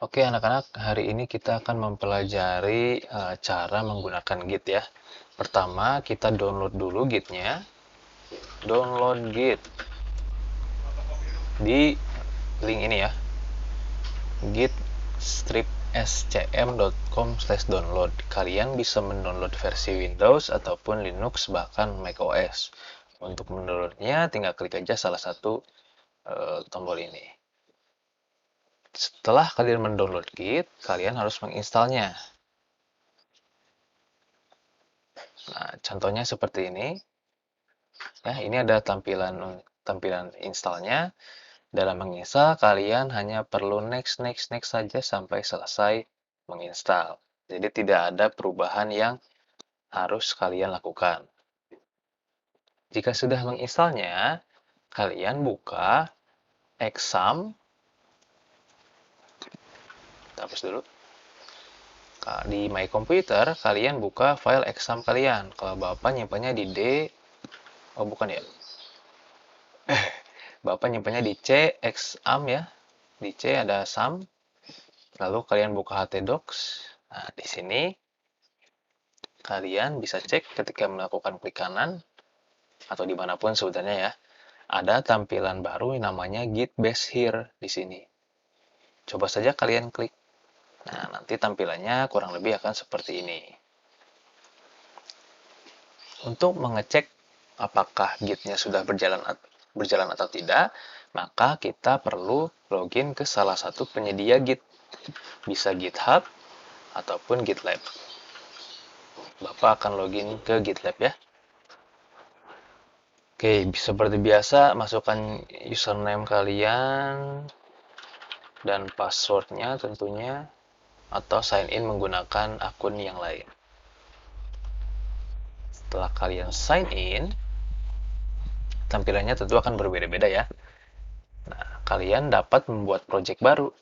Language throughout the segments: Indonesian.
Oke anak-anak, hari ini kita akan mempelajari cara menggunakan Git ya. Pertama, kita download dulu Git-nya. Download Git di link ini ya. gitstripscm.com/download. Kalian bisa mendownload versi Windows ataupun Linux bahkan macOS. Untuk mendownloadnya tinggal klik aja salah satu tombol ini. Setelah kalian mendownload Git, kalian harus menginstalnya. Nah, contohnya seperti ini. Ya, ini ada tampilan installnya. Dalam menginstal, kalian hanya perlu next, next, next saja sampai selesai menginstal. Jadi tidak ada perubahan yang harus kalian lakukan. Jika sudah menginstalnya, kalian buka exam. Kita hapus dulu. Di My Computer, kalian buka file exam kalian. Kalau Bapak nyimpannya di D, oh bukan ya. Bapak nyimpannya di C, exam ya. Di C ada sum. Lalu kalian buka htdocs. Nah, di sini kalian bisa cek ketika melakukan klik kanan atau dimanapun sebenarnya ya. Ada tampilan baru yang namanya Git Base Here di sini. Coba saja kalian klik. Nah, nanti tampilannya kurang lebih akan seperti ini. Untuk mengecek apakah Git-nya sudah berjalan atau tidak, maka kita perlu login ke salah satu penyedia Git. Bisa GitHub ataupun GitLab. Bapak akan login ke GitLab ya. Oke, seperti biasa masukkan username kalian dan passwordnya tentunya, atau sign in menggunakan akun yang lain. Setelah kalian sign in, tampilannya tentu akan berbeda-beda ya. Nah, kalian dapat membuat project baru.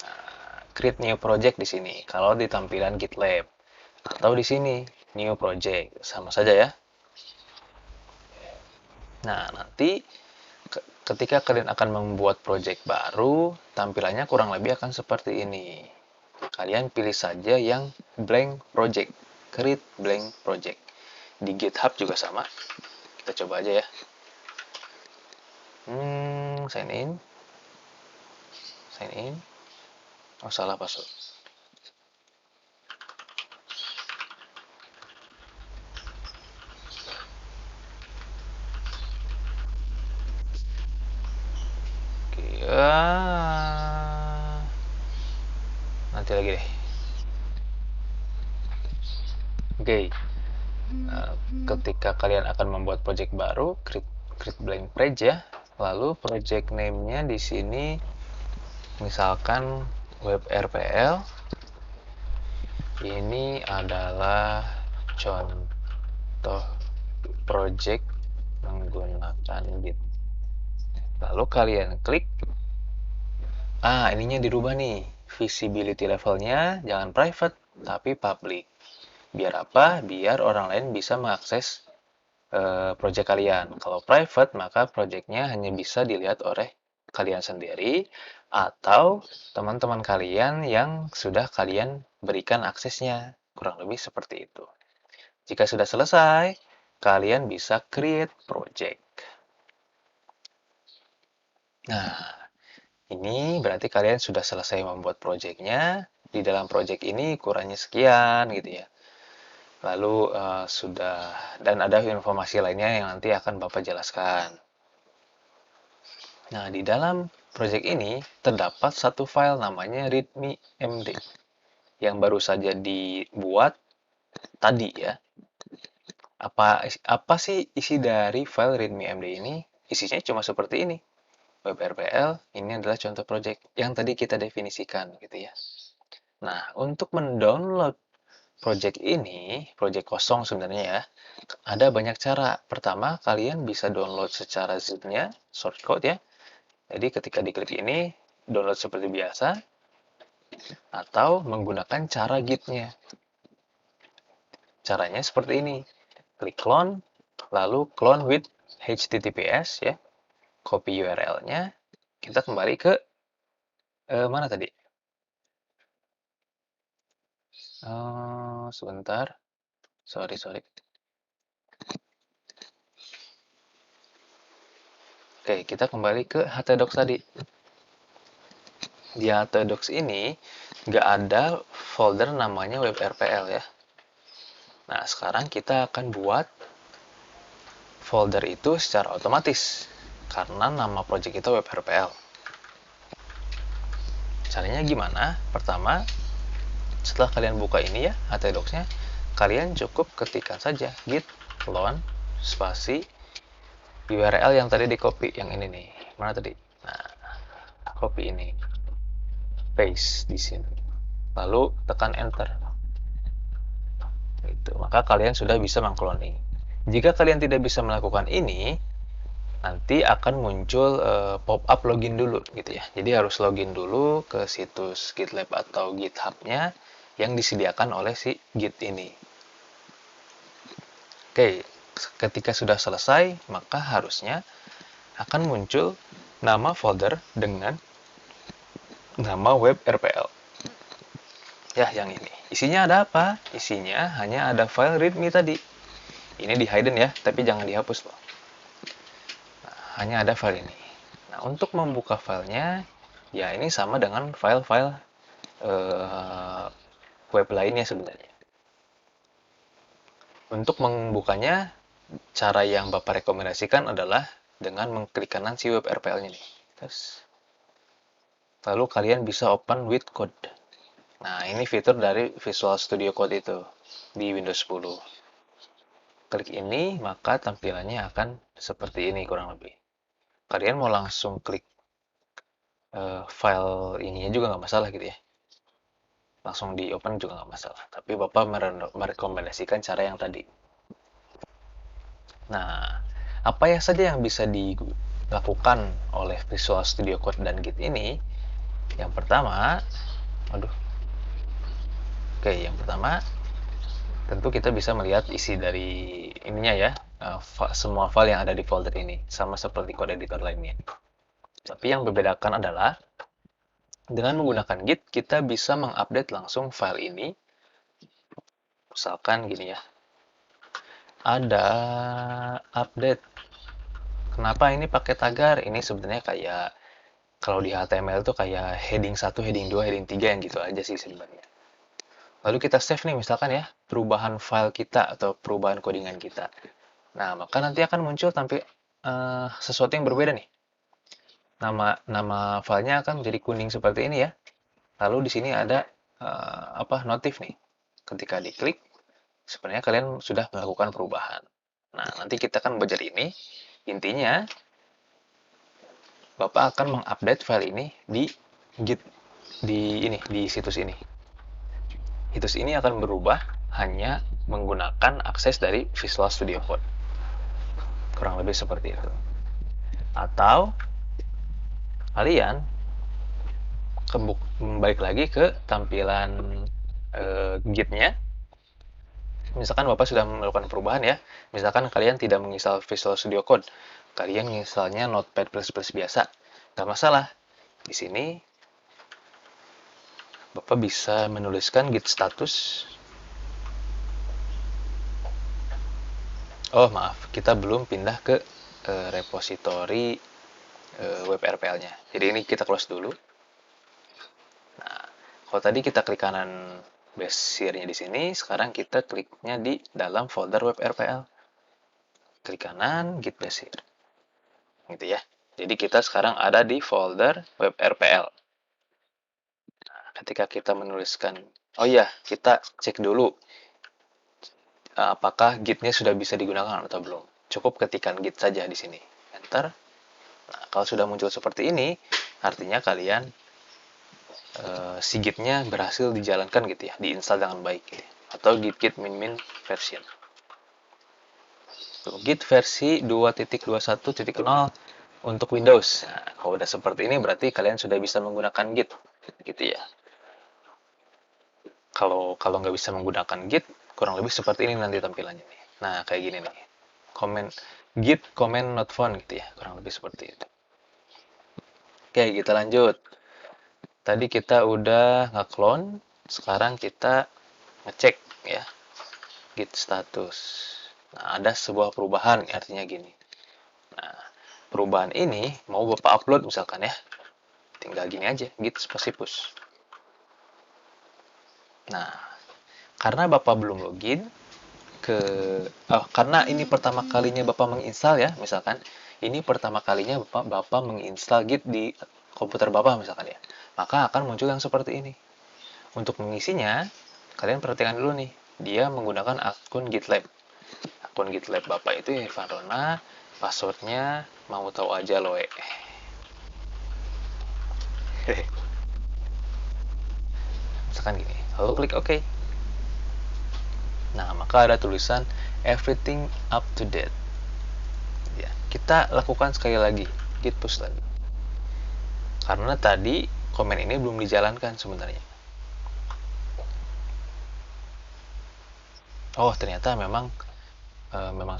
Nah, create new project di sini. Kalau di tampilan GitLab atau di sini new project sama saja ya. Nah, nanti ketika kalian akan membuat project baru, tampilannya kurang lebih akan seperti ini. Kalian pilih saja yang blank project, create blank project. Di GitHub juga sama. Kita coba aja ya. Sign in. Sign in. Oh, salah password. Oke, nanti lagi deh. Oke. Ketika kalian akan membuat project baru, create blank page ya. Lalu project name-nya di sini misalkan web RPL. Ini adalah contoh project menggunakan Git. Lalu kalian klik. Ininya dirubah nih. Visibility levelnya jangan private, tapi public. Biar apa? Biar orang lain bisa mengakses project kalian. Kalau private, maka projectnya hanya bisa dilihat oleh kalian sendiri atau teman-teman kalian yang sudah kalian berikan aksesnya. Kurang lebih seperti itu. Jika sudah selesai, kalian bisa create project. Nah, ini berarti kalian sudah selesai membuat projectnya. Di dalam project ini ukurannya sekian gitu ya. Lalu sudah, dan ada informasi lainnya yang nanti akan Bapak jelaskan. Nah, di dalam project ini terdapat satu file namanya readme.md yang baru saja dibuat tadi ya. Apa sih isi dari file readme.md ini? Isinya cuma seperti ini. WebRPL ini adalah contoh project yang tadi kita definisikan gitu ya. Nah, untuk mendownload project ini, project kosong sebenarnya ya, ada banyak cara. Pertama, kalian bisa download secara zip-nya, shortcode ya. Jadi ketika diklik ini, download seperti biasa, atau menggunakan cara Git-nya. Caranya seperti ini. Klik clone, lalu clone with HTTPS ya. Copy URL-nya, kita kembali ke Mana tadi? Sebentar. Sorry, sorry. Oke, kita kembali ke htdocs tadi. Di htdocs ini nggak ada folder namanya webrpl ya. Nah, sekarang kita akan buat folder itu secara otomatis karena nama project kita webrpl. Caranya gimana? Pertama, setelah kalian buka ini ya, htdocs-nya, kalian cukup ketikkan saja git clone spasi URL yang tadi di copy, yang ini nih. Mana tadi? Nah, copy ini. Paste di sini. Lalu tekan enter. Itu. Maka kalian sudah bisa mengcloning. Jika kalian tidak bisa melakukan ini, nanti akan muncul pop-up login dulu gitu ya. Jadi harus login dulu ke situs GitLab atau GitHub-nya yang disediakan oleh si Git ini. Oke, ketika sudah selesai, maka harusnya akan muncul nama folder dengan nama web RPL. Ya, yang ini. Isinya ada apa? Isinya hanya ada file readme tadi. Ini di hidden ya, tapi jangan dihapus loh. Nah, hanya ada file ini. Nah, untuk membuka filenya, ya ini sama dengan file-file web lainnya sebenarnya. Untuk membukanya, cara yang Bapak rekomendasikan adalah dengan mengklik kanan si web RPL-nya nih. Terus, lalu kalian bisa open with code. Nah, ini fitur dari Visual Studio Code itu di Windows 10. Klik ini, maka tampilannya akan seperti ini kurang lebih. Kalian mau langsung klik file ininya juga nggak masalah gitu ya. Langsung di open juga nggak masalah. Tapi Bapak merekomendasikan cara yang tadi. Nah, apa ya saja yang bisa dilakukan oleh Visual Studio Code dan Git ini? Yang pertama, aduh, oke, yang pertama tentu kita bisa melihat isi dari ininya ya, semua file yang ada di folder ini, sama seperti code editor lainnya. Tapi yang membedakan adalah dengan menggunakan Git, kita bisa mengupdate langsung file ini. Misalkan gini ya, ada update. Kenapa ini pakai tagar? Ini sebenarnya kayak kalau di HTML tuh kayak heading 1, heading 2, heading 3 yang gitu aja sih sebenarnya. Lalu kita save nih misalkan ya, perubahan file kita atau perubahan codingan kita. Nah, maka nanti akan muncul tampil sesuatu yang berbeda nih. Nama filenya akan menjadi kuning seperti ini ya. Lalu di sini ada notif nih. Ketika diklik, sebenarnya kalian sudah melakukan perubahan. Nah, nanti kita akan belajar ini. Intinya, Bapak akan mengupdate file ini di Git di situs ini. Situs ini akan berubah hanya menggunakan akses dari Visual Studio Code. Kurang lebih seperti itu. Atau kalian balik lagi ke tampilan Git-nya. Misalkan Bapak sudah melakukan perubahan ya. Misalkan kalian tidak menginstal Visual Studio Code. Kalian menginstalnya Notepad++ biasa. Nggak masalah. Di sini Bapak bisa menuliskan git status. Oh maaf, kita belum pindah ke repository web RPL-nya. Jadi ini kita close dulu. Nah, kalau tadi kita klik kanan base-nya di sini, sekarang kita kliknya di dalam folder web RPL. Klik kanan, git base gitu ya. Jadi kita sekarang ada di folder web RPL. Nah, ketika kita menuliskan, oh iya, kita cek dulu apakah git-nya sudah bisa digunakan atau belum. Cukup ketikkan git saja di sini. Enter. Nah, kalau sudah muncul seperti ini, artinya kalian si git-nya berhasil dijalankan gitu ya, diinstal dengan baik gitu ya. Atau git min version. Git versi 2.21.0 untuk Windows. Nah, kalau udah seperti ini berarti kalian sudah bisa menggunakan Git gitu ya. Kalau nggak bisa menggunakan Git, kurang lebih seperti ini nanti tampilannya nih. Nah, kayak gini nih. Git comment not found gitu ya, kurang lebih seperti itu. Oke, kita lanjut. tadi kita udah nge-clone, sekarang kita ngecek ya, git status. Nah, ada sebuah perubahan, artinya gini. Nah, perubahan ini mau Bapak upload misalkan ya, tinggal gini aja, git spasi push. Nah, karena Bapak belum login karena ini pertama kalinya Bapak menginstal ya, misalkan ini pertama kalinya Bapak menginstal Git di komputer Bapak misalkan ya, maka akan muncul yang seperti ini. Untuk mengisinya, kalian perhatikan dulu nih, dia menggunakan akun GitLab. Akun GitLab Bapak itu Irfan Rona, passwordnya mau tahu aja loe. Misalkan gini, lalu klik OK. Nah, maka ada tulisan everything up to date. Ya, kita lakukan sekali lagi, git push lagi. Karena tadi komen ini belum dijalankan sebenarnya. Oh, ternyata memang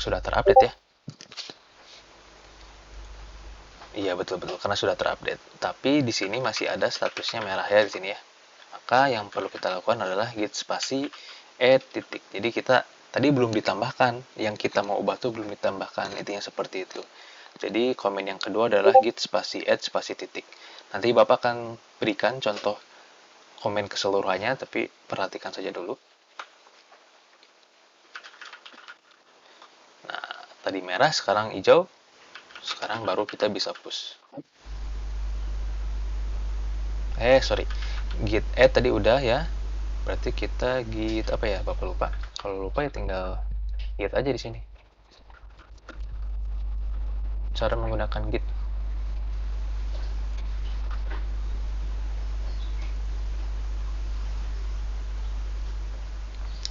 sudah terupdate ya. Iya, betul-betul karena sudah terupdate. Tapi di sini masih ada statusnya merah ya di sini ya. Maka yang perlu kita lakukan adalah git spasi add titik. Jadi kita tadi belum ditambahkan, yang kita mau ubah tuh belum ditambahkan, intinya seperti itu. Jadi komen yang kedua adalah git spasi add spasi titik. Nanti Bapak akan berikan contoh komen keseluruhannya, tapi perhatikan saja dulu. Nah, tadi merah, sekarang hijau. Sekarang baru kita bisa push. Sorry. Git add tadi udah ya. Berarti kita git apa ya? Bapak lupa. Kalau lupa ya tinggal git aja di sini. Cara menggunakan git.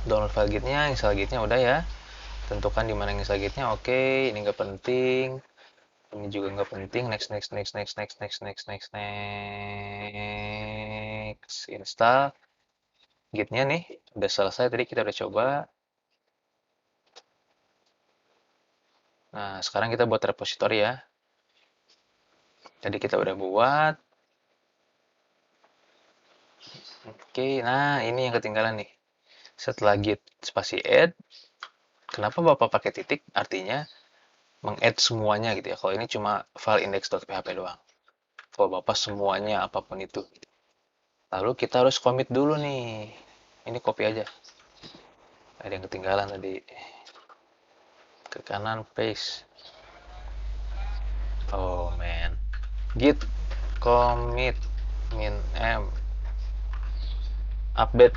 Download file gitnya, install gitnya udah ya. Tentukan di mana install gitnya. Oke, ini nggak penting. Ini juga nggak penting. Next. Install gitnya nih. Udah selesai. Tadi kita udah coba. Nah, sekarang kita buat repository ya. Jadi kita udah buat. Oke, nah ini yang ketinggalan nih. Setelah git spasi add, kenapa Bapak pakai titik? Artinya meng-add semuanya gitu ya. Kalau ini cuma file index.php doang. Kalau Bapak semuanya apapun itu. Lalu kita harus commit dulu nih. Ini copy aja. Ada yang ketinggalan tadi. Ke kanan paste. Oh man. Git commit min m update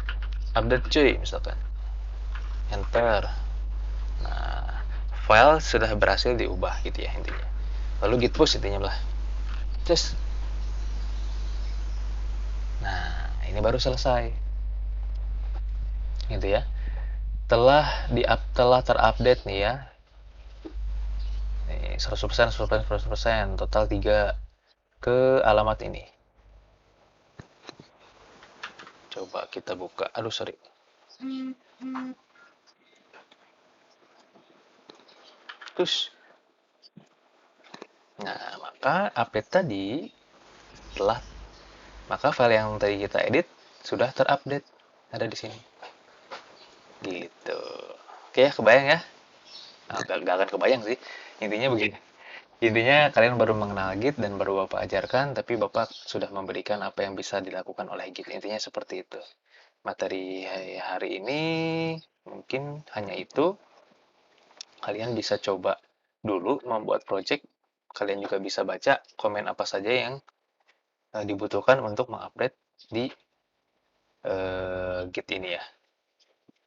cuy misalkan. Enter. Nah, file sudah berhasil diubah gitu ya intinya. Lalu git push intinya lah. Just. Nah, ini baru selesai. Gitu ya. Telah terupdate nih ya. Nih, 100%, total 3 ke alamat ini. Coba kita buka. Aduh, sorry. Terus. Nah, maka update tadi maka file yang tadi kita edit sudah terupdate, ada di sini. Gitu. Oke ya, kebayang ya? Gak akan kebayang sih. Intinya begini. Intinya kalian baru mengenal Git dan baru Bapak ajarkan, tapi Bapak sudah memberikan apa yang bisa dilakukan oleh Git. Intinya seperti itu. Materi hari ini mungkin hanya itu. Kalian bisa coba dulu membuat project. Kalian juga bisa baca komen apa saja yang dibutuhkan untuk mengupdate di Git ini ya.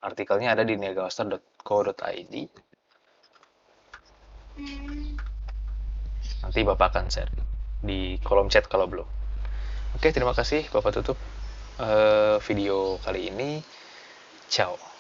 Artikelnya ada di negawaster.co.id. Nanti Bapak akan share di kolom chat kalau belum. Oke, terima kasih. Bapak tutup video kali ini. Ciao.